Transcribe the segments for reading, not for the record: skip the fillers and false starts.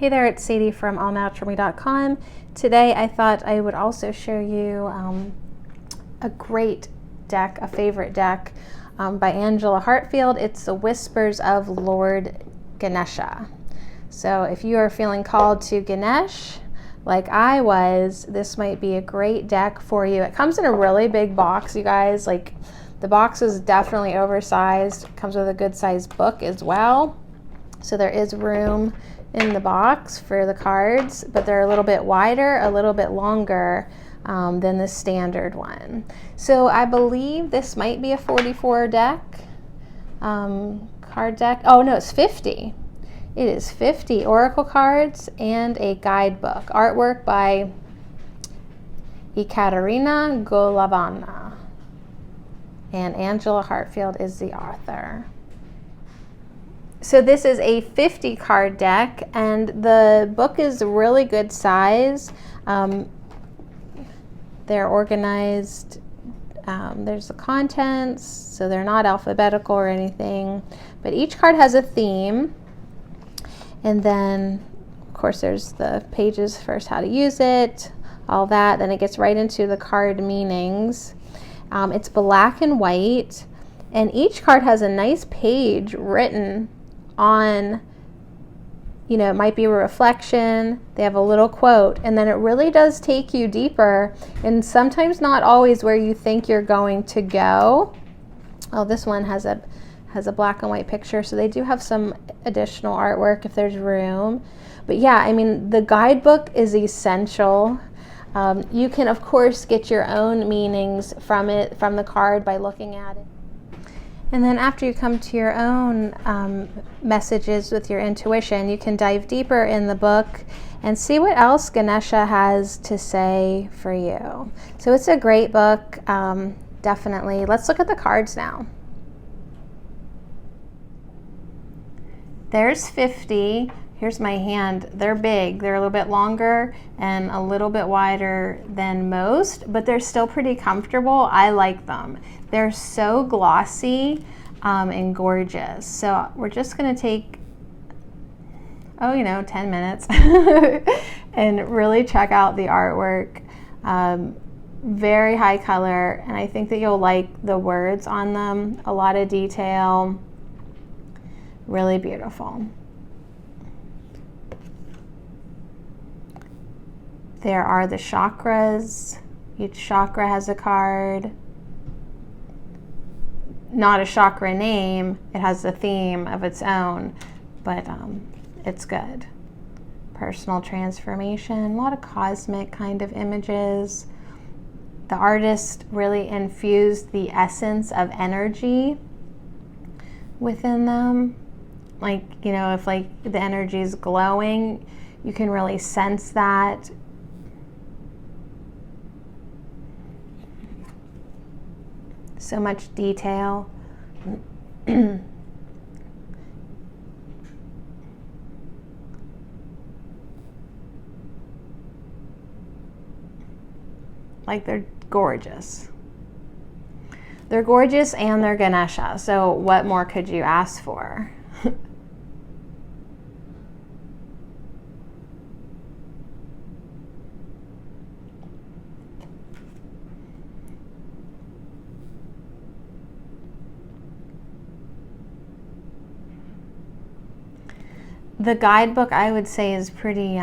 Hey there, it's Sadie from allnaturalme.com. Today I thought I would also show you a great deck, a favorite deck by Angela Hartfield. It's the Whispers of Lord Ganesha. So if you are feeling called to Ganesh, like I was, this might be a great deck for you. It comes in a really big box, you guys. Like, the box is definitely oversized. It comes with a good sized book as well. So there is room in the box for the cards, but they're a little bit wider, a little bit longer than the standard one. So I believe this might be a 44 deck, card deck. Oh no, it's 50. It is 50 oracle cards and a guidebook. Artwork by Ekaterina Golovana. And Angela Hartfield is the author. So this is a 50 card deck, and the book is a really good size. They're organized. There's the contents, so they're not alphabetical or anything, but each card has a theme. And then, of course, there's the pages first, how to use it, all that. Then it gets right into the card meanings. It's black and white, and each card has a nice page written on, you know, it might be a reflection. They have a little quote, and then it really does take you deeper, and sometimes not always where you think you're going to go. Oh, this one has a black and white picture, so they do have some additional artwork if there's room. But yeah, I mean, the guidebook is essential. You can, of course, get your own meanings from the card by looking at it. And then after you come to your own messages with your intuition, you can dive deeper in the book and see what else Ganesha has to say for you. So it's a great book, definitely. Let's look at the cards now. There's 50. Here's my hand. They're big. They're a little bit longer and a little bit wider than most, but they're still pretty comfortable. I like them. They're so glossy and gorgeous. So we're just going to take, 10 minutes and really check out the artwork. Very high color, and I think that you'll like the words on them. A lot of detail. Really beautiful. There are the chakras. Each chakra has a card. Not a chakra name. It has a theme of its own, but it's good. Personal transformation. A lot of cosmic kind of images. The artist really infused the essence of energy within them. Like, you know, if like the energy is glowing, you can really sense that. So much detail. Like, they're gorgeous. They're gorgeous and they're Ganesha. So what more could you ask for? The guidebook, I would say, is pretty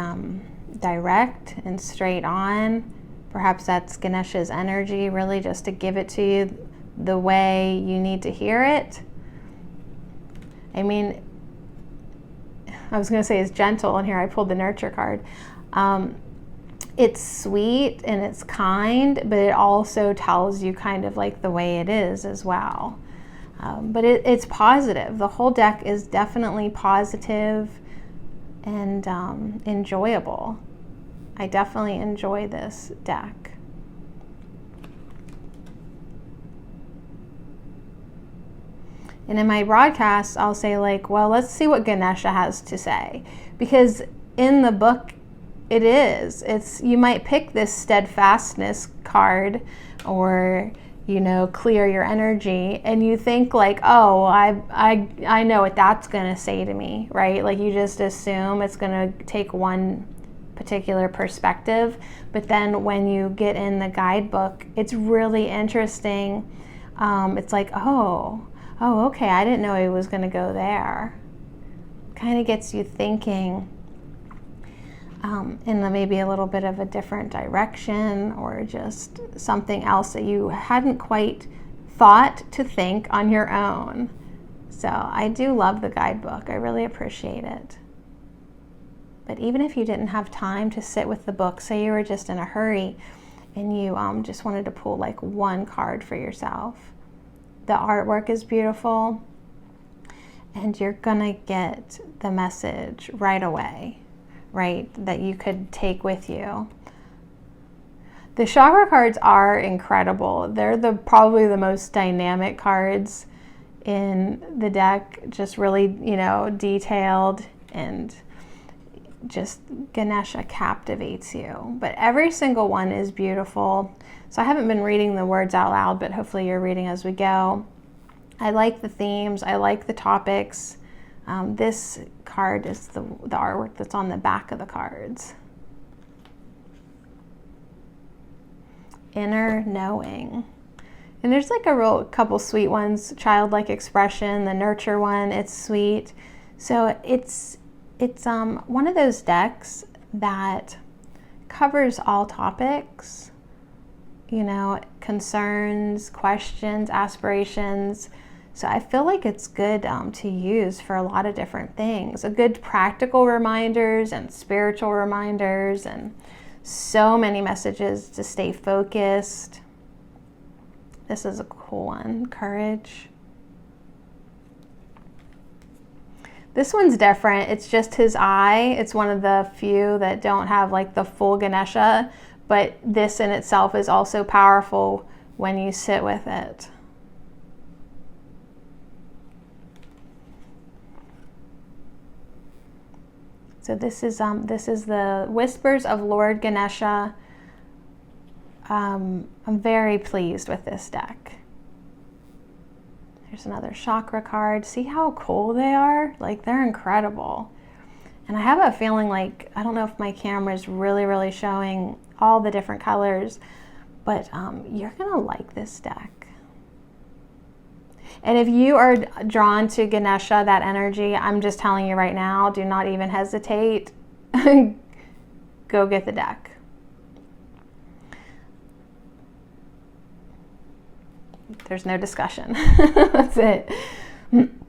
direct and straight on. Perhaps that's Ganesha's energy, really just to give it to you the way you need to hear it. I mean, I was going to say it's gentle, and here I pulled the nurture card. It's sweet and it's kind, but it also tells you kind of like the way it is as well. But it's positive. The whole deck is definitely positive and enjoyable. I definitely enjoy this deck. And in my broadcasts, I'll say like, well, let's see what Ganesha has to say. Because in the book, it's, you might pick this steadfastness card, or, clear your energy, and you think like, oh, I know what that's going to say to me, right? Like you just assume it's going to take one particular perspective. But then when you get in the guidebook, it's really interesting. It's like, oh, okay, I didn't know it was going to go there. Kind of gets you thinking in maybe a little bit of a different direction, or just something else that you hadn't quite thought to think on your own. So I do love the guidebook. I really appreciate it. But even if you didn't have time to sit with the book, say you were just in a hurry and you just wanted to pull like one card for yourself, the artwork is beautiful and you're gonna get the message right away, right, that you could take with you. The chakra cards are incredible. They're probably the most dynamic cards in the deck, just really, detailed, and just Ganesha captivates you. But every single one is beautiful. So I haven't been reading the words out loud, but hopefully you're reading as we go. I like the themes. I like the topics. This card is the artwork that's on the back of the cards. Inner knowing. And there's like a couple sweet ones. Childlike expression, the nurture one, it's sweet. So it's one of those decks that covers all topics, concerns, questions, aspirations. So I feel like it's good to use for a lot of different things. A good practical reminders and spiritual reminders, and so many messages to stay focused. This is a cool one, courage. This one's different. It's just his eye. It's one of the few that don't have like the full Ganesha, but this in itself is also powerful when you sit with it. So this is the Whispers of Lord Ganesha. I'm very pleased with this deck. There's another chakra card. See how cool they are? Like, they're incredible. And I have a feeling like, I don't know if my camera is really, really showing all the different colors, but you're gonna like this deck. And if you are drawn to Ganesha, that energy, I'm just telling you right now, do not even hesitate. Go get the deck. There's no discussion. That's it.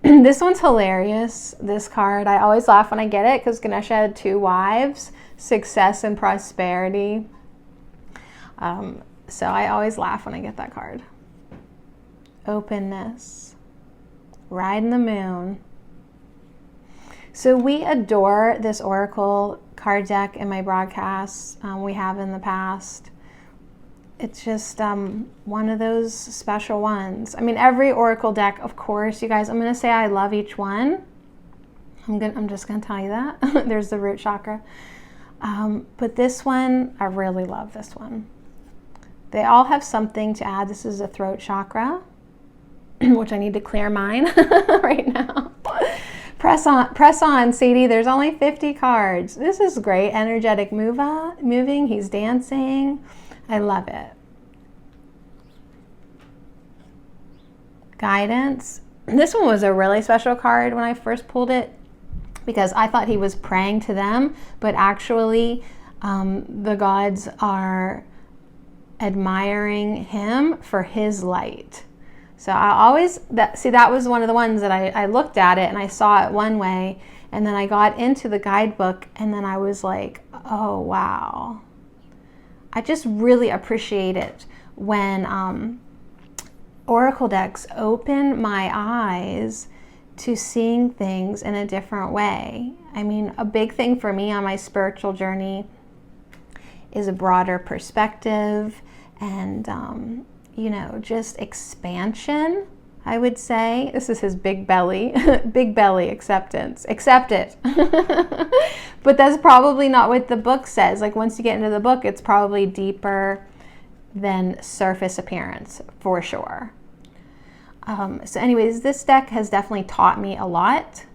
This one's hilarious, this card. I always laugh when I get it because Ganesha had 2 wives, success and prosperity. So I always laugh when I get that card. Openness, riding the moon. So we adore this Oracle card deck in my broadcasts. We have in the past. It's just one of those special ones. I mean, every Oracle deck, of course, you guys, I'm going to say I love each one. I'm just going to tell you that. There's the root chakra. But this one, I really love this one. They all have something to add. This is a throat chakra, which I need to clear mine right now. Press on, Sadie. There's only 50 cards. This is great. Energetic moving. He's dancing. I love it. Guidance. This one was a really special card when I first pulled it because I thought he was praying to them, but actually the gods are admiring him for his light. So that was one of the ones that I looked at it and I saw it one way, and then I got into the guidebook and then I was like, oh wow. I just really appreciate it when Oracle decks open my eyes to seeing things in a different way. I mean, a big thing for me on my spiritual journey is a broader perspective and, just expansion, I would say. This is his big belly, big belly acceptance. Accept it. But that's probably not what the book says. Like once you get into the book, it's probably deeper than surface appearance, for sure. So anyways, this deck has definitely taught me a lot.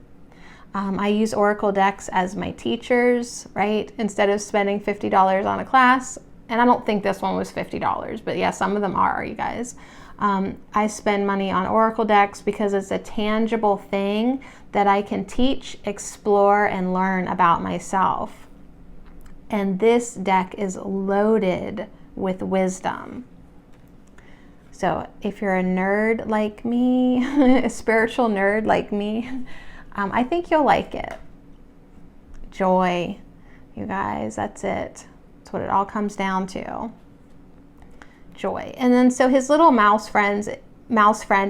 I use oracle decks as my teachers, right? Instead of spending $50 on a class, and I don't think this one was $50, but yeah, some of them are, you guys. I spend money on oracle decks because it's a tangible thing that I can teach, explore, and learn about myself. And this deck is loaded with wisdom. So if you're a nerd like me, a spiritual nerd like me, I think you'll like it. Joy, you guys, that's it. That's what it all comes down to. Joy. And then so his little mouse friend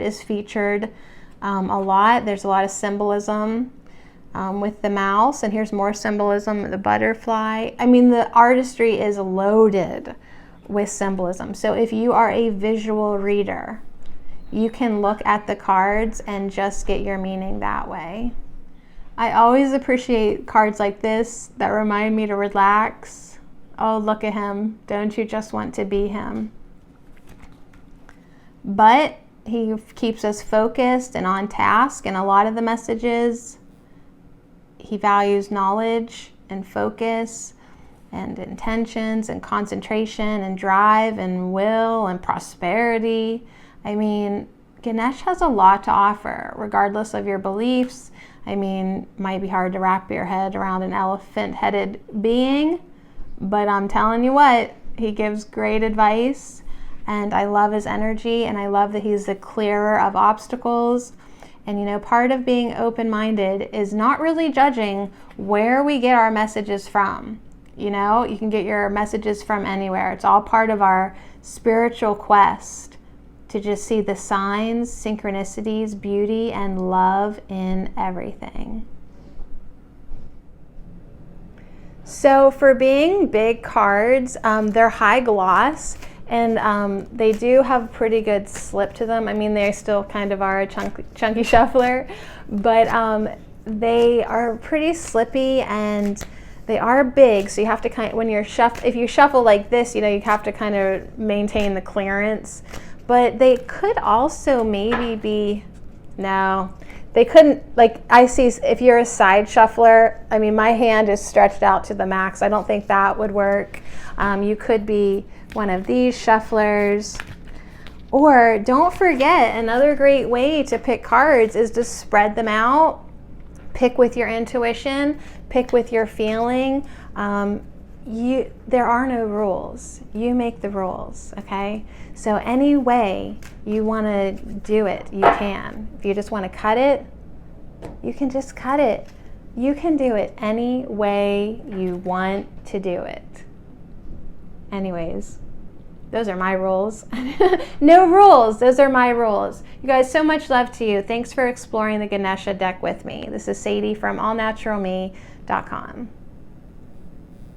is featured a lot. There's a lot of symbolism with the mouse, and here's more symbolism, the butterfly. I mean, the artistry is loaded with symbolism. So if you are a visual reader, you can look at the cards and just get your meaning that way. I always appreciate cards like this that remind me to relax. Oh, look at him. Don't you just want to be him? But he keeps us focused and on task, and a lot of the messages, he values knowledge and focus and intentions and concentration and drive and will and prosperity. I mean, Ganesh has a lot to offer, regardless of your beliefs. I mean, it might be hard to wrap your head around an elephant-headed being, but I'm telling you what, he gives great advice, and I love his energy, and I love that he's the clearer of obstacles. And you know, part of being open-minded is not really judging where we get our messages from. You know, you can get your messages from anywhere. It's all part of our spiritual quest to just see the signs, synchronicities, beauty, and love in everything. So for being big cards, they're high gloss, and they do have pretty good slip to them. I mean, they still kind of are a chunky shuffler, but they are pretty slippy, and they are big, so you have to kind of, when you're if you shuffle like this, you know, you have to kind of maintain the clearance. But they could also maybe be, no, they couldn't, like I see, if you're a side shuffler, I mean, my hand is stretched out to the max. I don't think that would work. You could be one of these shufflers. Or don't forget, another great way to pick cards is to spread them out. Pick with your intuition, pick with your feeling. There are no rules. You make the rules, okay? So any way you want to do it, you can. If you just want to cut it, you can just cut it. You can do it any way you want to do it. Anyways, those are my rules. No rules. Those are my rules. You guys, so much love to you. Thanks for exploring the Ganesha deck with me. This is Sadie from allnaturalme.com.